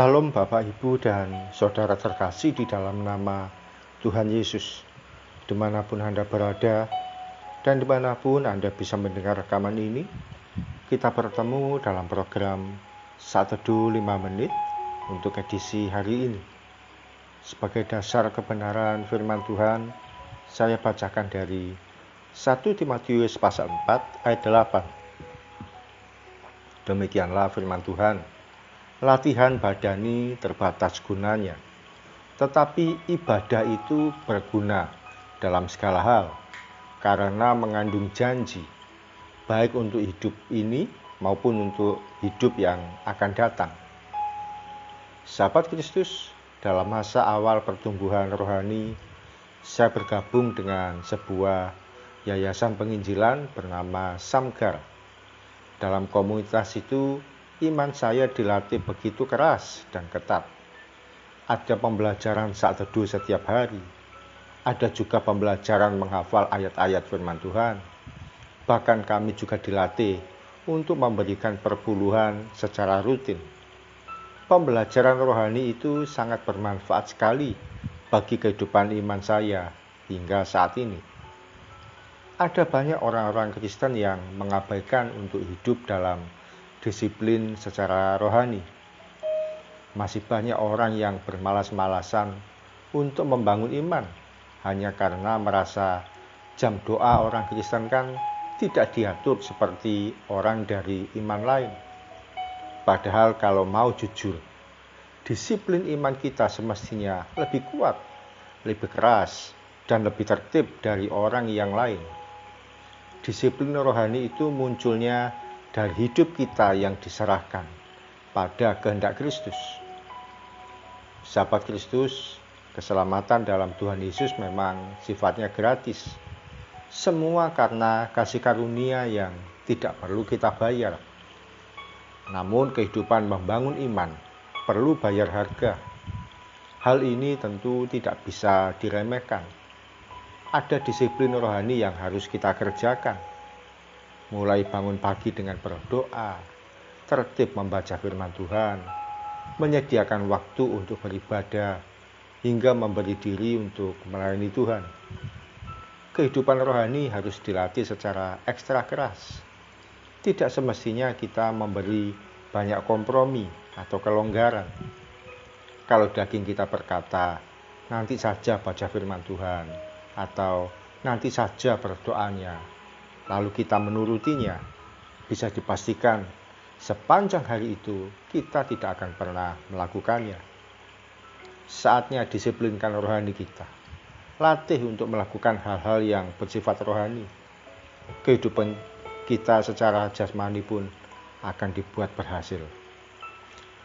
Salam Bapak, Ibu, dan Saudara terkasih di dalam nama Tuhan Yesus. Dimanapun Anda berada dan dimanapun Anda bisa mendengar rekaman ini, kita bertemu dalam program Saat Teduh 5 Menit untuk edisi hari ini. Sebagai dasar kebenaran firman Tuhan, saya bacakan dari 1 Timotius pasal 4 ayat 8. Demikianlah firman Tuhan. Latihan badani terbatas gunanya, tetapi ibadah itu berguna dalam segala hal, karena mengandung janji, baik untuk hidup ini maupun untuk hidup yang akan datang. Sahabat Kristus, dalam masa awal pertumbuhan rohani, saya bergabung dengan sebuah yayasan penginjilan bernama Samgar. Dalam komunitas itu, iman saya dilatih begitu keras dan ketat. Ada pembelajaran saat teduh setiap hari. Ada juga pembelajaran menghafal ayat-ayat firman Tuhan. Bahkan kami juga dilatih untuk memberikan perpuluhan secara rutin. Pembelajaran rohani itu sangat bermanfaat sekali bagi kehidupan iman saya hingga saat ini. Ada banyak orang-orang Kristen yang mengabaikan untuk hidup dalam disiplin secara rohani. Masih banyak orang yang bermalas-malasan untuk membangun iman hanya karena merasa jam doa orang Kristen kan tidak diatur seperti orang dari iman lain. Padahal kalau mau jujur, disiplin iman kita semestinya lebih kuat, lebih keras, dan lebih tertib dari orang yang lain. Disiplin rohani itu munculnya dari hidup kita yang diserahkan pada kehendak Kristus. Sahabat Kristus, keselamatan dalam Tuhan Yesus memang sifatnya gratis. Semua karena kasih karunia yang tidak perlu kita bayar. Namun kehidupan membangun iman perlu bayar harga. Hal ini tentu tidak bisa diremehkan. Ada disiplin rohani yang harus kita kerjakan. Mulai bangun pagi dengan berdoa, tertib membaca firman Tuhan, menyediakan waktu untuk beribadah, hingga memberi diri untuk melayani Tuhan. Kehidupan rohani harus dilatih secara ekstra keras. Tidak semestinya kita memberi banyak kompromi atau kelonggaran. Kalau daging kita berkata, nanti saja baca firman Tuhan, atau nanti saja berdoanya, lalu kita menurutinya, bisa dipastikan sepanjang hari itu kita tidak akan pernah melakukannya. Saatnya disiplinkan rohani kita. Latih untuk melakukan hal-hal yang bersifat rohani. Kehidupan kita secara jasmani pun akan dibuat berhasil.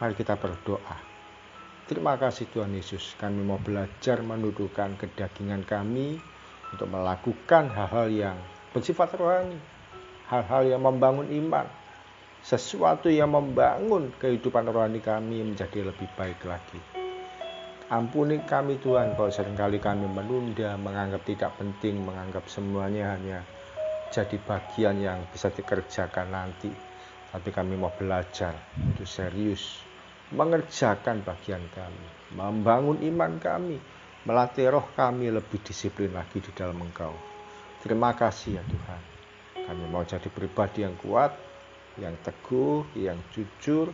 Mari kita berdoa. Terima kasih Tuhan Yesus, kami mau belajar menundukkan kedagingan kami untuk melakukan hal-hal yang bersifat rohani, hal-hal yang membangun iman, sesuatu yang membangun kehidupan rohani kami menjadi lebih baik lagi. Ampuni kami Tuhan kalau seringkali kami menunda, menganggap tidak penting, menganggap semuanya hanya jadi bagian yang bisa dikerjakan nanti. Tapi kami mau belajar untuk serius mengerjakan bagian kami, membangun iman kami, melatih roh kami lebih disiplin lagi di dalam Engkau. Terima kasih ya Tuhan. Kami mau jadi pribadi yang kuat, yang teguh, yang jujur,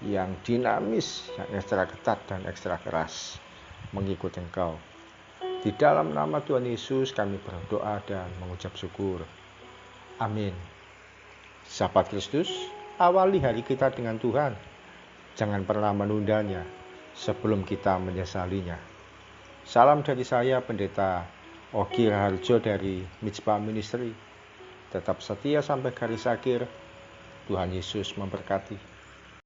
yang dinamis, yang ekstra ketat dan ekstra keras mengikut Engkau. Di dalam nama Tuhan Yesus kami berdoa dan mengucap syukur. Amin. Sahabat Kristus, awali hari kita dengan Tuhan. Jangan pernah menundanya sebelum kita menyesalinya. Salam dari saya, Pendeta Ogi Raharjo dari Mizpah Ministry. Tetap setia sampai garis akhir. Tuhan Yesus memberkati.